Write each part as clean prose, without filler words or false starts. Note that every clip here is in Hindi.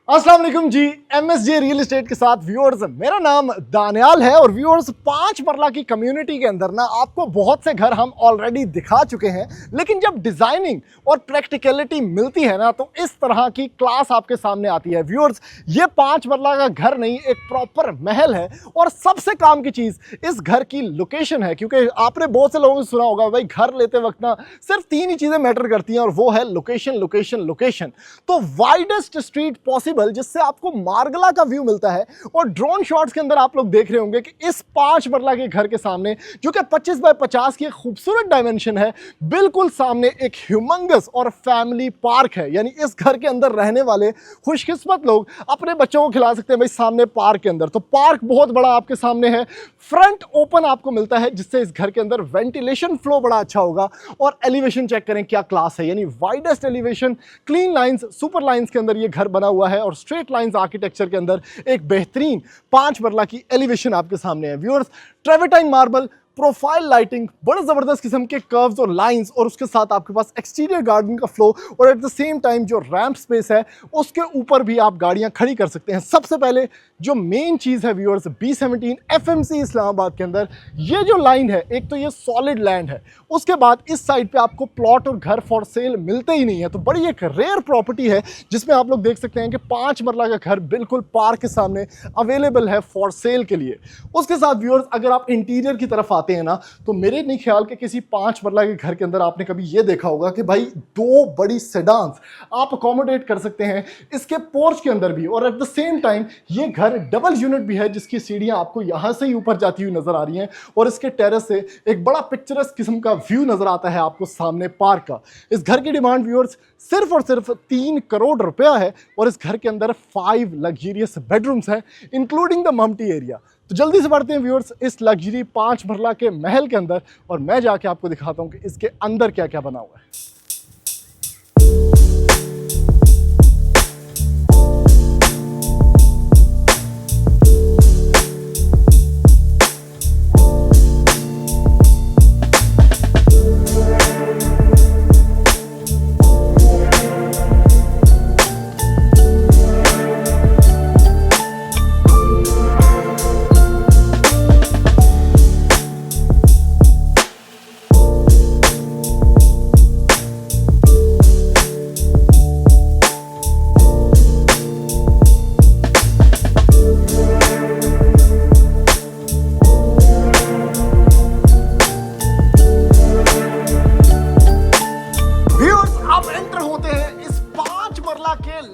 अस्सलाम वालेकुम जी। एमएसजे रियल एस्टेट के साथ व्यूअर्स, मेरा नाम दानियाल है और व्यूअर्स 5 मरला की कम्युनिटी के अंदर ना आपको बहुत से घर हम ऑलरेडी दिखा चुके हैं, लेकिन जब डिजाइनिंग और प्रैक्टिकलिटी मिलती है ना तो इस तरह की क्लास आपके सामने आती है। व्यूअर्स, ये 5 मरला का घर नहीं, एक प्रॉपर महल है। और सबसे काम की चीज इस घर की लोकेशन है, क्योंकि आपने बहुत से लोगों से सुना होगा भाई घर लेते वक्त ना सिर्फ 3 ही चीजें मैटर करती हैं और वो है लोकेशन लोकेशन लोकेशन। तो वाइडेस्ट स्ट्रीट पॉसिबल, जिससे आपको मार्गला का व्यू मिलता है। और ड्रोन शॉट्स के अंदर आप लोग देख रहे होंगे कि इस 5 मरला के घर के सामने, जो कि 25 बाय 50 की एक खूबसूरत डायमेंशन है, बिल्कुल सामने एक ह्यूमंगस और फैमिली पार्क है। यानी इस घर के अंदर रहने वाले खुशकिस्मत लोग अपने बच्चों को खिला सकते हैं भाई सामने पार्क के अंदर। तो पार्क बहुत बड़ा आपके सामने है, फ्रंट ओपन आपको मिलता है, जिससे इस घर के अंदर वेंटिलेशन फ्लो बड़ा अच्छा होगा। और एलिवेशन चेक करें क्या क्लास है, यानी widest elevation, clean lines, super lines के अंदर ये घर बना हुआ है और स्ट्रेट लाइंस आर्किटेक्चर के अंदर एक बेहतरीन 5 मरला की एलिवेशन आपके सामने है। व्यूअर्स, ट्रेवर्टाइन मार्बल, प्रोफाइल लाइटिंग, बड़े जबरदस्त किस्म के कर्व्स और लाइंस, और उसके साथ आपके पास एक्सटीरियर गार्डन का फ्लो, और एट द सेम टाइम जो रैंप स्पेस है उसके ऊपर भी आप गाड़ियां खड़ी कर सकते हैं। सबसे पहले जो मेन चीज है व्यूअर्स, B17 FMC इस्लामाबाद के अंदर ये जो लाइन है, एक तो ये सॉलिड लैंड है, उसके बाद इस साइड पे आपको प्लॉट और घर फॉर सेल मिलते ही नहीं है। तो बड़ी एक रेयर प्रॉपर्टी है जिसमें आप लोग देख सकते हैं कि 5 मरला का घर बिल्कुल पार्क के सामने अवेलेबल है फॉर सेल के लिए। उसके साथ व्यूअर्स, अगर आप इंटीरियर की तरफ आते हैं ना, तो मेरे नहीं ख्याल के किसी 5 मरला के घर के अंदर आपने कभी ये देखा होगा कि भाई 2 बड़ी सेडान्स आप अकोमोडेट कर सकते हैं इसके पोर्च के अंदर भी। और एट द सेम टाइम ये घर डबल यूनिट भी है, जिसकी सीढ़ियां आपको यहां से ही ऊपर जाती हुई नजर आ रही हैं, और इसके टेरेस से एक बड़ा पिक्चरस किस्म का व्यू नजर आता है आपको सामने पार्क का। इस घर की डिमांड व्यूअर्स सिर्फ और सिर्फ 3 करोड़ रुपया है, और इस घर के अंदर 5 लग्जरियस बेडरूम्स हैं, इंक्लूडिंग द मम्टी एरिया। तो जल्दी से बढ़ते हैं व्यूअर्स इस लग्जरी 5 मरला के महल के अंदर, और मैं जाके आपको दिखाता हूं कि इसके अंदर क्या क्या बना हुआ है।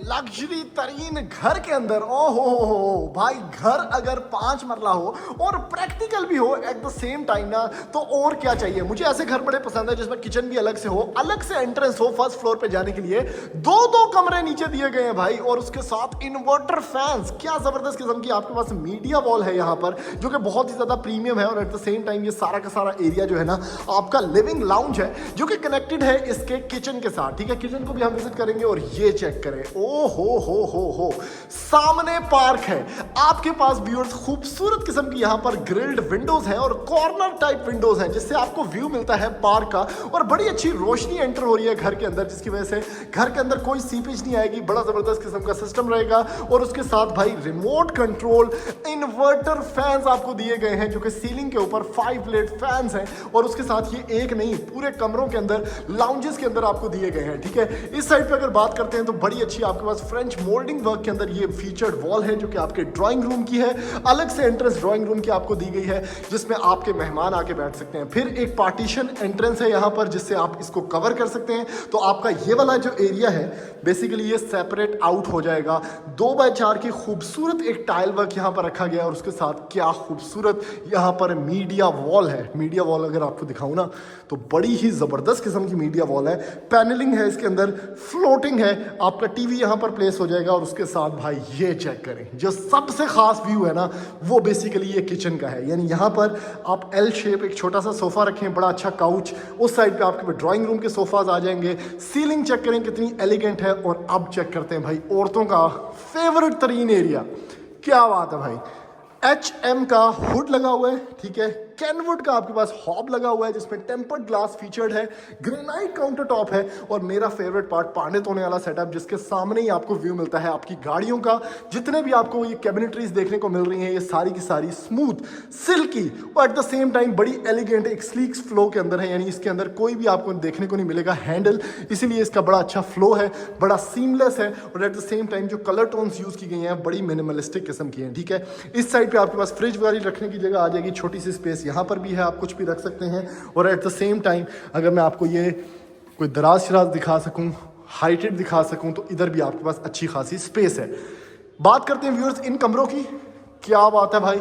लग्जरी तरीन घर के अंदर। ओहो भाई, घर अगर 5 मरला हो और प्रैक्टिकल भी हो एट द सेम टाइम ना, तो और क्या चाहिए। मुझे ऐसे घर बड़े पसंद है जिसमें किचन भी अलग से हो, अलग से एंट्रेंस हो फर्स्ट फ्लोर पे जाने के लिए, 2 कमरे नीचे दिए गए हैं भाई, और उसके साथ इन्वर्टर फैंस। क्या जबरदस्त किस्म की आपके पास मीडिया वॉल है यहाँ पर, जो कि बहुत ही ज्यादा प्रीमियम है। और एट द सेम टाइम ये सारा का सारा एरिया जो है ना आपका लिविंग लाउंज है, जो कि कनेक्टेड है इसके किचन के साथ। ठीक है, किचन को भी हम विजिट करेंगे। और ये चेक करें, ओ हो सामने पार्क है आपके पास व्यूअर्स। खूबसूरत किस्म की यहाँ पर ग्रिल्ड विंडोज हैं और कॉर्नर टाइप विंडोज हैं, जिससे आपको व्यू मिलता है पार्क का, और बड़ी अच्छी रोशनी एंटर हो रही है घर के अंदर, जिसकी वजह से घर के अंदर कोई सीपेज नहीं आएगी। बड़ा जबरदस्त किस्म का सिस्टम रहेगा। और उसके साथ भाई रिमोट कंट्रोल इन्वर्टर फैंस आपको दिए गए हैं, जो कि सीलिंग के ऊपर 5 लेड फैंस हैं। और उसके साथ ये एक नहीं, पूरे कमरों के अंदर, लाउंजेस के अंदर आपको दिए गए हैं। ठीक है, इस साइड पे अगर बात करते हैं तो बड़ी अच्छी आपके पास फ्रेंच मोल्डिंग वर्क के अंदर ये फीचर्ड वॉल है, जो कि आपके ड्राइंग रूम की है। अलग से एंट्रेंस ड्राइंग रूम की आपको दी गई है, जिसमें आपके मेहमान आके बैठ सकते हैं। फिर एक पार्टीशन एंट्रेंस है यहाँ पर, जिससे आप इसको कवर कर सकते हैं। तो आपका ये वाला जो एरिया है बेसिकली ये सेपरेट आउट हो जाएगा। 2x4 की खूबसूरत एक टाइल वर्क यहाँ पर रखा गया, और उसके साथ क्या खूबसूरत यहाँ पर मीडिया वॉल है। मीडिया वॉल अगर आपको दिखाऊं ना, तो बड़ी ही जबरदस्त किस्म की मीडिया वॉल है। पैनलिंग है इसके अंदर, फ्लोटिंग है, आपका टीवी यहाँ पर प्लेस हो जाएगा। और उसके साथ भाई ये चेक करें, जो सबसे खास व्यू है ना, वो बेसिकली ये किचन का है। यानी यहाँ पर आप L शेप एक छोटा सा सोफा रखें, बड़ा अच्छा काउच, उस साइड पे आपके ड्राइंग रूम के सोफाज आ जाएंगे। सीलिंग चेक करें कितनी एलिगेंट है। और अब चेक करते हैं भाई औरतों का फेवरेट तरीन एरिया। क्या बात है भाई, HM का हुड लगा हुआ है। ठीक है, कैनवुड का आपके पास हॉब लगा हुआ है जिसमें टेम्पर्ड ग्लास फीचर्ड है, ग्रेनाइट काउंटर टॉप है, और मेरा फेवरेट पार्ट पांडित होने वाला सेटअप जिसके सामने ही आपको व्यू मिलता है आपकी गाड़ियों का। जितने भी आपको ये कैबिनेटरीज देखने को मिल रही हैं ये सारी की सारी स्मूथ, सिल्की और एट द सेम टाइम बड़ी एलिगेंट एक स्लीक फ्लो के अंदर है, यानी इसके अंदर कोई भी आपको देखने को नहीं मिलेगा हैंडल, इसीलिए इसका बड़ा अच्छा फ्लो है, बड़ा सीमलेस है, और एट द सेम टाइम जो कलर टोन्स यूज की गई हैं बड़ी मिनिमलिस्टिक किस्म की हैं। ठीक है, इस साइड पे आपके पास फ्रिज वगैरह रखने की जगह आ जाएगी, छोटी सी स्पेस यहाँ पर भी है, आप कुछ भी रख सकते हैं। और एट द सेम टाइम अगर मैं आपको ये कोई दराज शराज दिखा सकूं, हाइटेड दिखा सकूं, तो इधर भी आपके पास अच्छी खासी स्पेस है। बात करते हैं व्यूअर्स इन कमरों की। क्या बात है भाई,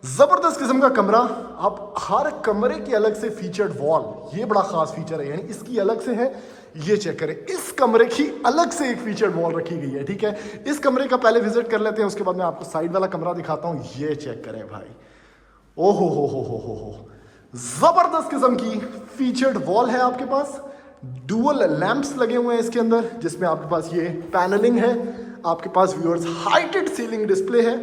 जबरदस्त किस्म का कमरा। आप हर कमरे की अलग से फीचर्ड वॉल, ये बड़ा खास फीचर है, यानी इसकी अलग से है। ये चेक करें, इस कमरे की अलग से एक फीचर्ड वॉल रखी गई है। ठीक है, इस कमरे का पहले विजिट कर लेते हैं, उसके बाद मैं आपको साइड वाला कमरा दिखाता हूं। ये चेक करें भाई, ओहो हो, जबरदस्त किस्म की फीचर्ड वॉल है आपके पास। डुअल लैंप्स लगे हुए हैं इसके अंदर, जिसमें आपके पास ये पैनलिंग है। आपके पास व्यूअर्स हाइटेड सीलिंग डिस्प्ले है।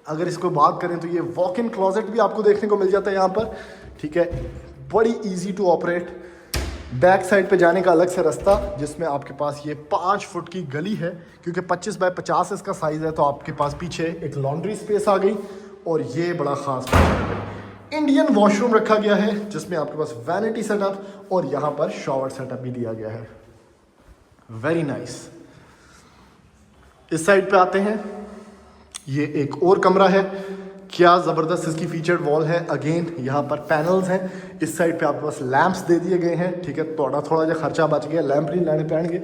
अगर इसको बात करें तो ये वॉक इन क्लोजेट भी आपको देखने को मिल जाता है यहाँ पर। ठीक है, बड़ी easy to operate. Back side पे जाने का अलग से रास्ता, जिसमें आपके पास ये 5 फुट की गली है, क्योंकि 25 बाय 50 इसका साइज है, तो आपके पास पीछे एक लॉन्ड्री स्पेस आ गई। और ये बड़ा खास फीचर है, इंडियन वॉशरूम रखा गया है, जिसमें आपके पास वैनिटी सेटअप और यहाँ पर शॉवर सेटअप भी दिया गया है। Very nice. इस साइड पे आते हैं, ये एक और कमरा है। क्या ज़बरदस्त इसकी फीचर्ड वॉल है। अगेन यहाँ पर पैनल्स हैं। इस साइड पे आपके पास लैंप्स दे दिए गए हैं। ठीक है, थोड़ा जो खर्चा बच गया, लैंप नहीं लाने पैणगे।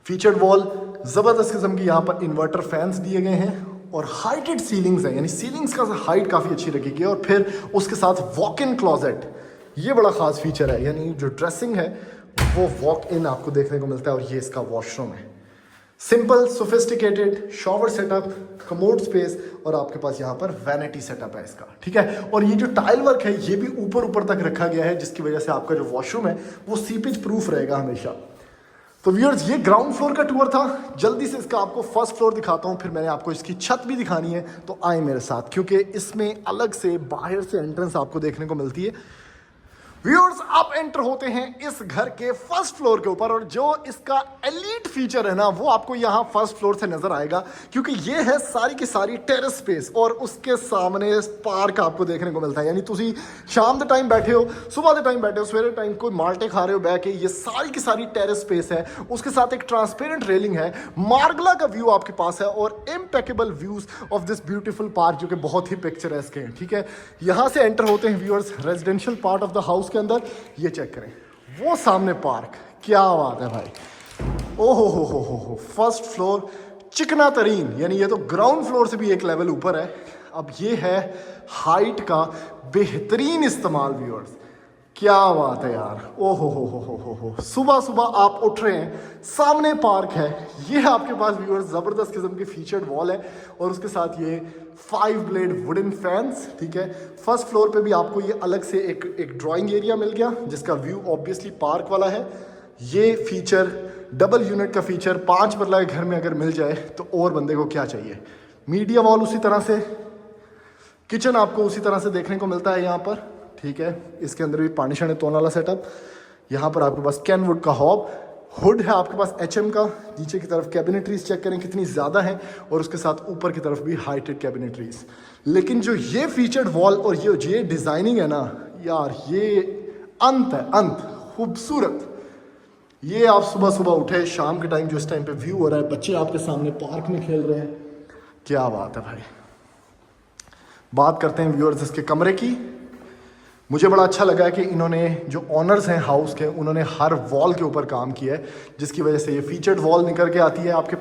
फीचर्ड वॉल ज़बरदस्त किस्म की, यहाँ पर इन्वर्टर फैंस दिए गए हैं और हाइटेड सीलिंग्स हैं, यानी सीलिंग्स का हाइट काफ़ी अच्छी रखी गई है। और फिर उसके साथ वॉक इन क्लोजेट, ये बड़ा खास फीचर है, यानी जो ड्रेसिंग है वो वॉक इन आपको देखने को मिलता है। और ये इसका वॉशरूम है, simple sophisticated shower setup, commode space, और आपके पास यहाँ पर वैनिटी सेटअप है इसका। ठीक है, और ये जो टाइल वर्क है ये भी ऊपर तक रखा गया है, जिसकी वजह से आपका जो वॉशरूम है वो सीपेज प्रूफ रहेगा हमेशा। तो व्यूअर्स, ये ग्राउंड फ्लोर का टूर था। जल्दी से इसका आपको फर्स्ट फ्लोर दिखाता हूँ, फिर मैंने आपको इसकी छत भी दिखानी है, तो आए मेरे साथ, क्योंकि इसमें अलग से बाहर से एंट्रेंस आपको देखने को मिलती है। व्यूअर्स, आप एंटर होते हैं इस घर के फर्स्ट फ्लोर के ऊपर, और जो इसका एलीट फीचर है ना वो आपको यहाँ फर्स्ट फ्लोर से नजर आएगा, क्योंकि ये है सारी की सारी टेरेस स्पेस, और उसके सामने पार्क आपको देखने को मिलता है। यानी तुसी शाम के टाइम बैठे हो, सुबह के टाइम बैठे हो, सवेरे टाइम कोई माल्टे खा रहे हो बैठ के, ये सारी की सारी टेरेस स्पेस है। उसके साथ एक ट्रांसपेरेंट रेलिंग है, मार्गला का व्यू आपके पास है, और impeccable views of this beautiful park, जो कि बहुत ही पिक्चरेस्क है। ठीक है, यहाँ से एंटर होते हैं viewers residential part of the house के अंदर। ये चेक करें, वो सामने पार्क, क्या बात है भाई। ओहो हो, फर्स्ट फ्लोर चिकना तरीन, यानी ये तो ग्राउंड फ्लोर से भी एक लेवल ऊपर है। अब ये है हाइट का बेहतरीन इस्तेमाल व्यूअर्स, क्या बात है यार। ओहो हो, सुबह सुबह आप उठ रहे हैं, सामने पार्क है, ये आपके पास व्यूअर्स जबरदस्त किस्म की फीचर्ड वॉल है, और उसके साथ ये 5 ब्लेड वुडन फैंस। ठीक है, फर्स्ट फ्लोर पे भी आपको ये अलग से एक ड्राइंग एरिया मिल गया, जिसका व्यू ऑब्वियसली पार्क वाला है। ये फीचर डबल यूनिट का फीचर 5 मरला के घर में अगर मिल जाए तो और बंदे को क्या चाहिए। मीडिया वॉल उसी तरह से, किचन आपको उसी तरह से देखने को मिलता है यहाँ पर। ठीक है, इसके अंदर भी पानी शानी तोड़ने वाला सेटअप। यहाँ पर आपके पास कैनवुड का हॉब, हुड है आपके पास HM का। नीचे की तरफ कैबिनेटरीज चेक करें कितनी ज़्यादा है, और उसके साथ ऊपर की तरफ भी हाइटेड कैबिनेटरीज। लेकिन जो ये फीचर्ड वॉल और ये डिज़ाइनिंग है ना यार, ये अंत है, अंत खूबसूरत। ये आप सुबह सुबह उठे, शाम के टाइम जो इस टाइम पे व्यू हो रहा है, बच्चे आपके सामने पार्क में खेल रहे हैं, क्या बात है भाई। बात करते हैं व्यूअर्स इसके कमरे की। मुझे बड़ा अच्छा लगा कि इन्होंने जो ऑनर्स हैं हाउस के, उन्होंने हर वॉल के ऊपर काम किया है, जिसकी वजह से ये फीचर्ड वॉल निकल के आती है आपके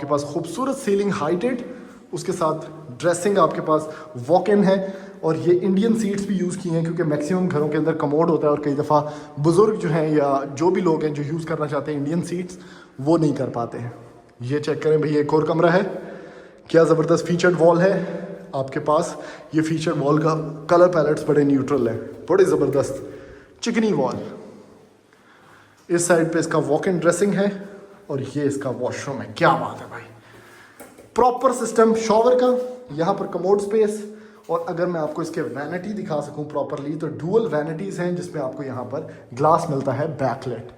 पास खूबसूरत सीलिंग हाइटेड, उसके साथ ड्रेसिंग आपके पास वॉक इन है, और ये इंडियन सीट्स भी यूज़ की हैं, क्योंकि मैक्सिमम घरों के अंदर कमोड होता है, और कई दफ़ा बुज़ुर्ग जो हैं या जो भी लोग हैं जो यूज़ करना चाहते हैं इंडियन सीट्स, वो नहीं कर पाते हैं। ये चेक करें भाई, एक और कमरा है, क्या ज़बरदस्त फीचर्ड वॉल है आपके पास। ये फीचर वॉल का कलर पैलेट्स बड़े न्यूट्रल है, बड़े ज़बरदस्त चिकनी वॉल। इस साइड पे इसका वॉक इन ड्रेसिंग है, और ये इसका वॉशरूम है, क्या बात है भाई। प्रॉपर सिस्टम शॉवर का, यहाँ पर कमोड स्पेस, और अगर मैं आपको इसके वैनिटी दिखा सकूं प्रॉपरली तो डुअल वैनिटीज़ हैं जिसमें आपको यहाँ पर ग्लास मिलता है बैकलाइट।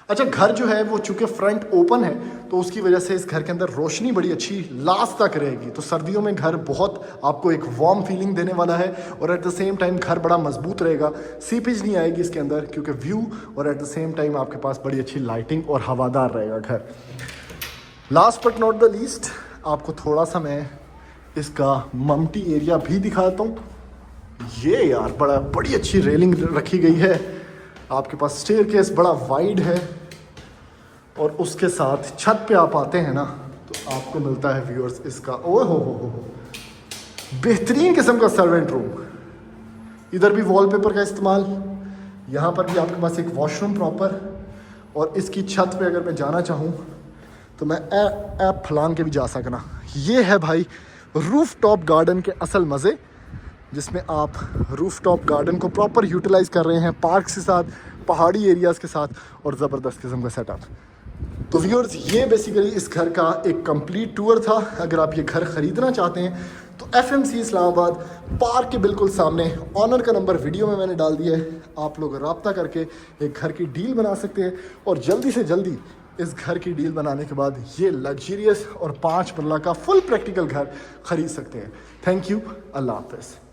अच्छा, घर जो है वो चूंकि फ्रंट ओपन है तो उसकी वजह से इस घर के अंदर रोशनी बड़ी अच्छी लास्ट तक रहेगी, तो सर्दियों में घर बहुत आपको एक वार्म फीलिंग देने वाला है और एट द सेम टाइम घर बड़ा मजबूत रहेगा, सीपेज नहीं आएगी इसके अंदर क्योंकि व्यू और एट द सेम टाइम आपके पास बड़ी अच्छी लाइटिंग और हवादार रहेगा घर। Last but not the least आपको थोड़ा सा मैं इसका ममटी एरिया भी दिखाता हूँ। ये यार बड़ी अच्छी रेलिंग रखी गई है, आपके पास स्टेयरकेस बड़ा वाइड है और उसके साथ छत पे आप आते हैं ना तो आपको मिलता है व्यूअर्स इसका ओह हो बेहतरीन किस्म का सर्वेंट रूम। इधर भी वॉलपेपर का इस्तेमाल, यहाँ पर भी आपके पास एक वॉशरूम प्रॉपर, और इसकी छत पे अगर मैं जाना चाहूँ तो मैं ऐप फलान के भी जा सकना। ये है भाई रूफ टॉप गार्डन के असल मज़े, जिसमें आप रूफ टॉप गार्डन को प्रॉपर यूटिलाइज़ कर रहे हैं पार्क के साथ, पहाड़ी एरियाज़ के साथ और ज़बरदस्त किस्म का सेटअप। तो व्यूअर्स ये बेसिकली इस घर का एक कंप्लीट टूर था। अगर आप ये घर ख़रीदना चाहते हैं तो FMC इस्लामाबाद पार्क के बिल्कुल सामने ऑनर का नंबर वीडियो में मैंने डाल दिया है, आप लोग रब्ता करके एक घर की डील बना सकते हैं और जल्दी से जल्दी इस घर की डील बनाने के बाद ये लग्जरियस और 5 मरला का फुल प्रैक्टिकल घर खरीद सकते हैं। थैंक यू, अल्लाह हाफ़िज़।